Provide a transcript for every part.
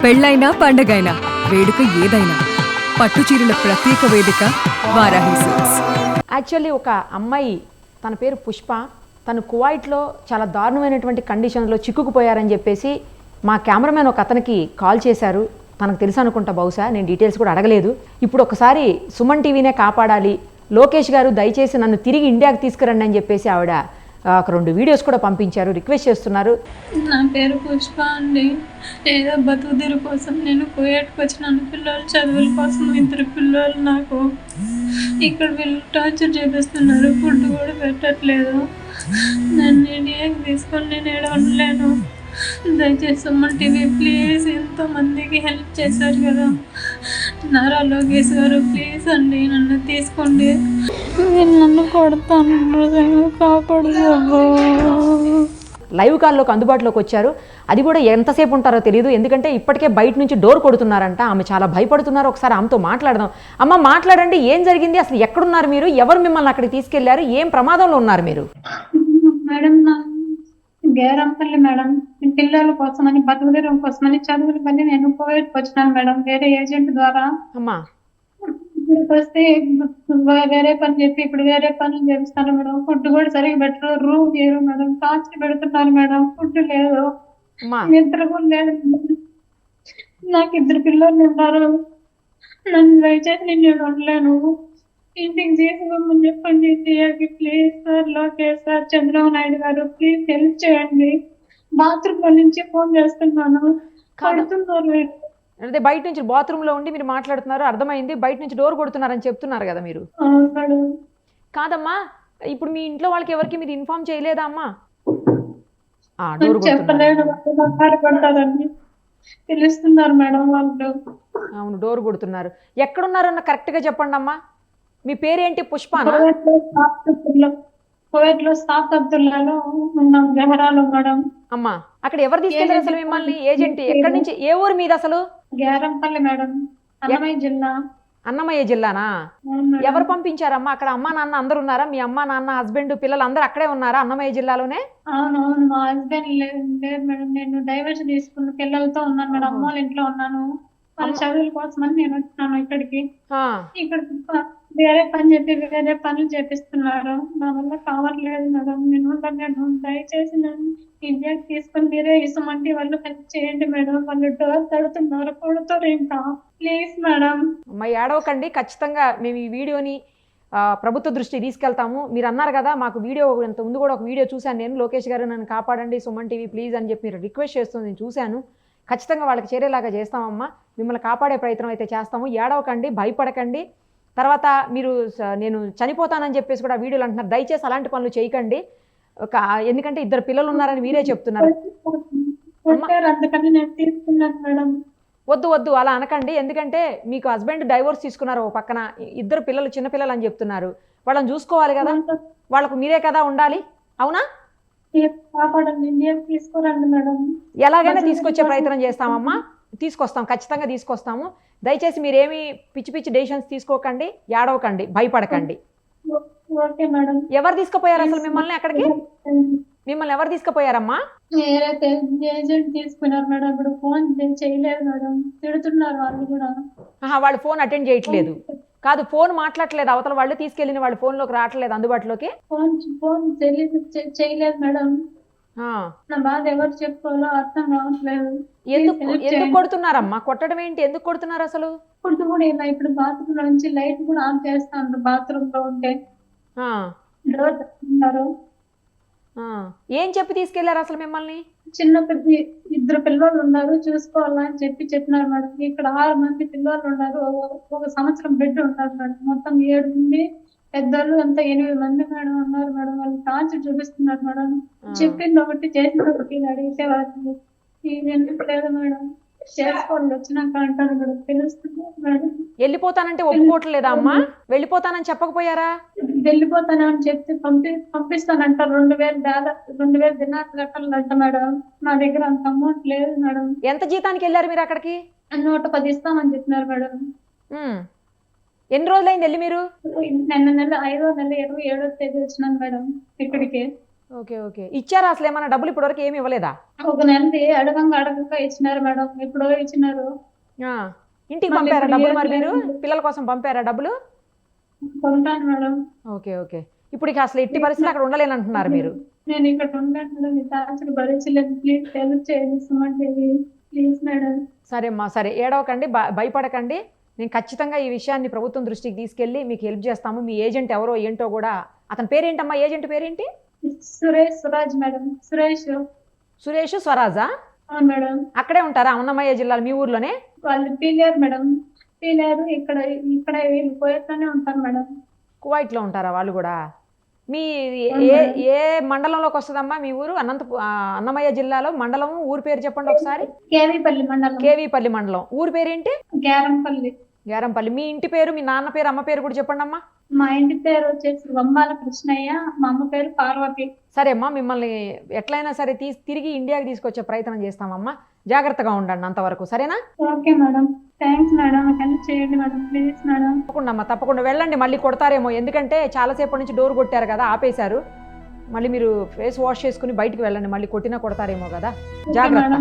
పెళ్ళైనా పండగైనా వేడుక ఏదైనా పట్టుచీరల ప్రత్యేక వేదిక వారాహి సిల్క్స్. యాక్చువల్లీ ఒక అమ్మాయి తన పేరు పుష్ప, తను కువైట్లో చాలా దారుణమైనటువంటి కండిషన్లో చిక్కుకుపోయారని చెప్పేసి మా కెమెరామెన్ ఒక అతనికి కాల్ చేశారు. తనకు తెలుసు అనుకుంటా, బహుశా నేను డీటెయిల్స్ కూడా అడగలేదు. ఇప్పుడు ఒకసారి సుమన్ టీవీనే కాపాడాలి, లోకేష్ గారు దయచేసి నన్ను తిరిగి ఇండియాకి తీసుకురండి అని చెప్పేసి ఆవిడ ఒక 2 వీడియోస్ కూడా పంపించారు, రిక్వెస్ట్ చేస్తున్నారు. నా పేరు పుష్ప అండి. ఏదో బతుకుదీరు కోసం నేను కువైట్కి వచ్చినాను. పిల్లలు చదువుల కోసం 2 పిల్లలు నాకు. ఇక్కడ వీళ్ళు టార్చర్ చేపిస్తున్నారు, ఫుడ్ కూడా పెట్టట్లేదు. నన్ను ఇండియాకి తీసుకొని నేను ఏడ ఉండలేను. దయచేసి సుమన్ టీవీ ప్లీజ్, ఎంతో మందికి హెల్ప్ చేశారు కదా నారా లోకేష్ గారు, ప్లీజ్ అండి నన్ను తీసుకోండి. నేను నన్ను కొడతాను, కాపాడు. లైవ్ కాల్లోకి అందుబాటులోకి వచ్చారు. అది కూడా ఎంతసేపు ఉంటారో తెలియదు, ఎందుకంటే ఇప్పటికే బయట నుంచి డోర్ కొడుతున్నారంట. ఆమె చాలా భయపడుతున్నారు. ఒకసారి ఆమెతో మాట్లాడదాం. అమ్మ మాట్లాడండి, ఏం జరిగింది, అసలు ఎక్కడున్నారు మీరు, ఎవరు మిమ్మల్ని అక్కడికి తీసుకెళ్లారు, ఏం ప్రమాదంలో ఉన్నారు మీరు? మేడం, నా గేరంపల్లి మేడం, పిల్లల కోసమని బతుకుదీరం కోసమని చదువులు పని నేను కువైట్కి వచ్చినాను మేడం, వేరే ఏజెంట్ ద్వారా. అమ్మా ఇక్కడికి వస్తే వేరే పని చెప్పి ఇప్పుడు వేరే పనులు చేపిస్తాను మేడం. ఫుడ్ కూడా సరిగ్గా పెట్టరు, రూమ్ లేరు మేడం, కాల్చి పెడుతున్నారు మేడం, ఫుడ్ లేదు, నిద్ర కూడా లేదు. నాకు 2 పిల్లలు ఉన్నారు. నన్ను దయచేసి నేను ఉండలేను, ఇంటికి తీసుకోమని చెప్పండి ఇండియాకి please sir. Lokesh sir, Chandrababu Naidu గారు ప్లీజ్ హెల్ప్ చేయండి. బాత్రూమ్ నుంచి ఫోన్ చేస్తున్నాను, కడుతున్నారు. అంటే బయట నుంచి బాత్రూమ్ లో ఉండి మీరు మాట్లాడుతున్నారు, అర్థమైంది. బయట నుంచి డోర్ కొడుతున్నారని చెప్తున్నారు కదా మీరు. కాదమ్మా, ఇప్పుడు మీ ఇంట్లో వాళ్ళకి ఎవరికి మీరు ఇన్ఫార్మ్ చేయలేదా అమ్మా? చెప్పలేదు, పడతారని పిలుస్తున్నారు మేడం వాళ్ళు. అవును, డోర్ కొడుతున్నారు. ఎక్కడున్నారన్న కరెక్ట్ గా చెప్పండి అమ్మా. మీ పేరేంటి? పుష్పనా? కువైట్ లో సాత్ అబ్దుల్లాలో ఉన్నాం, జహరాలో మేడం. అమ్మా అక్కడ ఎవరు తీసుకెళ్లారు అసలు మిమ్మల్ని? ఏజెంట్ ఎక్కడి నుంచి, ఏ ఊరు మీద అసలు? గేరంపల్లి మేడం, అన్నమయ్య జిల్లా. అన్నమయ్య జిల్లానా? ఎవరు పంపించారమ్మా? అక్కడ అమ్మా నాన్న అందరు ఉన్నారా? మీ అమ్మా నాన్న, హస్బెండ్, పిల్లలు అందరూ అక్కడే ఉన్నారా అన్నమయ్య జిల్లాలోనే? అవునవును, మా హస్బెండ్ లేదు మేడం, నేను డైవర్స్ తీసుకున్న పిల్లలతో ఉన్నాను మేడం, అమ్మ వాళ్ళ ఇంట్లో ఉన్నాను. వాళ్ళ చదువుల కోసమని నేను వచ్చినాను ఇక్కడికి. ఇక్కడ వేరే పని చెప్పి వేరే పనులు చేపిస్తున్నారు, నా వల్ల కావట్లేదు మేడం. నేను దయచేసి నన్ను ఇండియాకి తీసుకొని మీరే ఇసమంటే వాళ్ళు హెల్ప్ చేయండి మేడం. వాళ్ళు డోర్ తడుతున్నారు, కొడుతారు ఇంకా, ప్లీజ్ మేడం. అమ్మా ఏడవకండి, ఖచ్చితంగా మేము ఈ వీడియోని ప్రభుత్వ దృష్టికి తీసుకెళ్తాము. మీరు అన్నారు కదా మాకు వీడియో, ఇంత ముందు కూడా ఒక వీడియో చూశాను నేను, లోకేష్ గారు నన్ను కాపాడండి సుమన్ టీవీ ప్లీజ్ అని చెప్పి మీరు రిక్వెస్ట్ చేస్తుంది నేను చూశాను. ఖచ్చితంగా వాళ్ళకి చేరేలాగా చేస్తామమ్మా, మిమ్మల్ని కాపాడే ప్రయత్నం అయితే చేస్తాము. ఏడవకండి, భయపడకండి. తర్వాత మీరు నేను చనిపోతానని చెప్పేసి కూడా వీడియోలు అంటున్నారు. దయచేసి అలాంటి పనులు చేయకండి, ఎందుకంటే 2 పిల్లలు ఉన్నారని మీరే చెప్తున్నారు. వద్దు వద్దు అలా అనకండి, ఎందుకంటే మీకు హస్బెండ్ డైవోర్స్ తీసుకున్నారు, ఒక పక్కన 2 పిల్లలు చిన్నపిల్లలు అని చెప్తున్నారు. వాళ్ళని చూసుకోవాలి కదా, వాళ్ళకు మీరే కదా ఉండాలి, అవునా? ఎలాగైనా తీసుకొచ్చే ప్రయత్నం చేస్తామమ్మా, తీసుకొస్తాం, ఖచ్చితంగా తీసుకొస్తాము. దయచేసి మీరేమి పిచ్చి పిచ్చి డెసిషన్స్ తీసుకోకండి, ఏడవకండి, భయపడకండి. ఎవరు తీసుకుపోయారు అసలు మిమ్మల్ని అక్కడికి? మిమ్మల్ని ఎవరు తీసుకుపోయారమ్మా? తీసుకున్నారు మేడం, ఇప్పుడు ఫోన్ చేయలేదు మేడం, తిడుతున్నారు వాళ్ళు కూడా. వాళ్ళు ఫోన్ అటెండ్ చేయట్లేదు కాదు, ఫోన్ మాట్లాడలేదు అవతల వాళ్ళు, తీసుకెళ్ళిన వాళ్ళు ఫోన్ లోకి రావట్లేదు అందుబాటులోకి. ఫోన్ చేయలేదు మేడం. నా బాధ ఎవరు చెప్పుకోవాలో అర్థం కావట్లేదు. ఎందుకు కొడుతున్నారమ్మా? కొట్టడం ఏంటి, ఎందుకు కొడుతున్నారు అసలు? ఫుడ్ కూడా ఇలా, ఇప్పుడు బాత్రూమ్ లో నుంచి లైట్ కూడా ఆన్ చేస్తాను, బాత్రూమ్ లో ఉంటే డోర్ తెస్తున్నారు. ఏం చెప్పి తీసుకెళ్లారు అసలు మిమ్మల్ని? చిన్న 2 పిల్లలు ఉన్నారు, చూసుకోవాలా అని చెప్పినారు మేడం. ఇక్కడ 6 మంది పిల్లలు ఉన్నారు, 1 సంవత్సరం బిడ్డ ఉన్నారు మేడం. మొత్తం 7 మంది పెద్దలు, అంతా 8 మంది మేడం ఉన్నారు మేడం. వాళ్ళు టార్చర్ చూపిస్తున్నారు మేడం. చెప్పింది ఒకటి, చేసింది ఒకటి, అడిగితే వాళ్ళు ఎందుకు లేదు మేడం, చేసుకోండి వచ్చినాక అంటారు మేడం. తెలుస్తుంది మేడం. వెళ్ళిపోతానంటే ఒప్పుకోవట్లేదా అమ్మా? వెళ్ళిపోతానని చెప్పకపోయారా? వెళ్ళిపోతానని చెప్తే పంపిస్తానంటారు. 2000 దినాలు కట్టాలంట మేడం. నా దగ్గర అంత అమౌంట్ లేదు మేడం. ఎంత జీతానికి వెళ్ళారు మీరు అక్కడికి? 110 ఇస్తామని చెప్పినారు మేడం. ఎన్ని రోజులైంది వెళ్ళి మీరు? నిన్న నెల 5వ నెల 27వ తేదీ వచ్చినాను మేడం ఇక్కడికి. ఓకే ఓకే ఇచ్చారా అసలు ఏమన్నా డబ్బులు ఇప్పటివరకు ఏమి ఇవ్వలేదా? ఒక నెలది అడగంగా ఇచ్చినారు మేడం, ఎప్పుడో ఇచ్చినారు. ఆ, ఇంటికి మళ్ళీ పంపారా ఇప్పుడు డబ్బులు? ఏం మరి మీరు లేదు. పిల్లల కోసం పంపారా డబ్బులు? కొంటాను మేడం. ఓకే ఓకే ఇప్పుడు ఇక అసలు ఎట్టి పరిస్థితులు అక్కడ ఉండలేనంటున్నారు మీరు. నేను ఇక్కడ ఉంటాను మేడం, మీ టార్చర్ భరించలేదు. ప్లీజ్ హెల్ప్ చేయండి సుమన్ టీవీ, ప్లీజ్ మేడం. సరే అమ్మా సరే, ఏడవకండి, భయపడకండి. నేను ఖచ్చితంగా ఈ విషయాన్ని ప్రభుత్వం దృష్టికి తీసుకెళ్ళి మీకు హెల్ప్ చేస్తాము. మీ ఏజెంట్ ఎవరో ఏంటో కూడా, అతని పేరేంటమ్మా, ఏజెంట్ పేరేంటి? సురాజ్ మేడం. సురేష్ స్వరాజా? అవును మేడం. అక్కడే ఉంటారా అన్నమయ్య జిల్లాలో మీ ఊర్లోనే? వాళ్ళు పీలేరు మేడం, పీలేరు. ఇక్కడ వీళ్ళు పోయేట్లోనే ఉంటారు మేడం. కువైట్లో ఉంటారా వాళ్ళు కూడా? మీ ఏ మండలంలోకి వస్తుందమ్మా మీ ఊరు? అన్నమయ్య జిల్లాలో మండలం ఊరు పేరు చెప్పండి ఒకసారి. కేవీపల్లి మండలం. కేవీపల్లి మండలం. ఊరు పేరేంటి? గ్యారంపల్లి. గ్యారంపల్లి. మీ ఇంటి పేరు, మీ నాన్న పేరు, అమ్మ పేరు కూడా చెప్పండి అమ్మా. మా ఇంటి పేరు వచ్చేసి వంబాల కృష్ణయ్య, మా అమ్మ పేరు పార్వతి. సరే అమ్మా, మిమ్మల్ని ఎట్లయినా సరే తిరిగి ఇండియాకి తీసుకొచ్చే ప్రయత్నం చేస్తామమ్మా. జాగ్రత్తగా ఉండండి అంతవరకు, సరేనా? Okay madam, thanks madam. Help చేయండి మేడం, ప్లీజ్ మేడం. తప్పకుండా అమ్మా, తప్పకుండా వెళ్ళండి. మళ్ళీ కొడతారేమో, ఎందుకంటే చాలాసేపటి నుంచి డోర్ కొట్టారు కదా, ఆపేశారు. మళ్ళీ మీరు ఫేస్ వాష్ చేసుకుని బయటికి వెళ్ళండి, మళ్ళీ కొట్టినా కొడతారేమో కదా. జాగ్రత్త,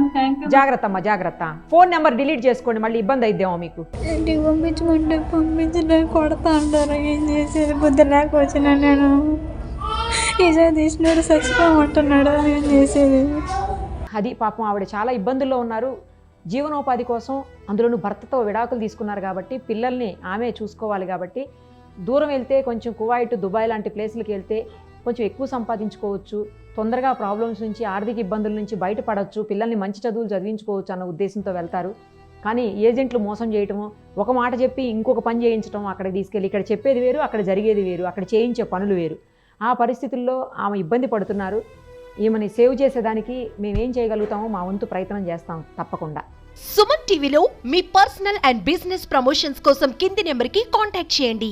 జాగ్రత్త అమ్మా, జాగ్రత్త. ఫోన్ నెంబర్ డిలీట్ చేసుకోండి, మళ్ళీ ఇబ్బంది అయిద్దేమో మీకు. ఇంటికి పంపించలే, కొడతా అంటారు. ఏం చేసేది, బుద్ధి లేక వచ్చిన నేను. ఈసారి తీసినాడు చచ్చిపోమంటున్నాడు, ఏం చేసేది? అది పాపం, ఆవిడ చాలా ఇబ్బందుల్లో ఉన్నారు. జీవనోపాధి కోసం, అందులోనూ భర్తతో విడాకులు తీసుకున్నారు కాబట్టి పిల్లల్ని ఆమె చూసుకోవాలి కాబట్టి, దూరం వెళ్తే కొంచెం కువైట్, దుబాయ్ లాంటి ప్లేసులకి వెళ్తే కొంచెం ఎక్కువ సంపాదించుకోవచ్చు, తొందరగా ప్రాబ్లమ్స్ నుంచి, ఆర్థిక ఇబ్బందుల నుంచి బయటపడవచ్చు, పిల్లల్ని మంచి చదువులు చదివించుకోవచ్చు అన్న ఉద్దేశంతో వెళ్తారు. కానీ ఏజెంట్లు మోసం చేయటము, ఒక మాట చెప్పి ఇంకొక పని చేయించడం, అక్కడికి తీసుకెళ్ళి ఇక్కడ చెప్పేది వేరు, అక్కడ జరిగేది వేరు, అక్కడ చేయించే పనులు వేరు. ఆ పరిస్థితుల్లో ఆమె ఇబ్బంది పడుతున్నారు. ఈమెని సేవ్ చేసేదానికి మేమేం చేయగలుగుతామో మా వంతు ప్రయత్నం చేస్తాం తప్పకుండా. సుమన్ టీవీలో మీ పర్సనల్ అండ్ బిజినెస్ ప్రమోషన్స్ కోసం కింది నెంబర్కి కాంటాక్ట్ చేయండి.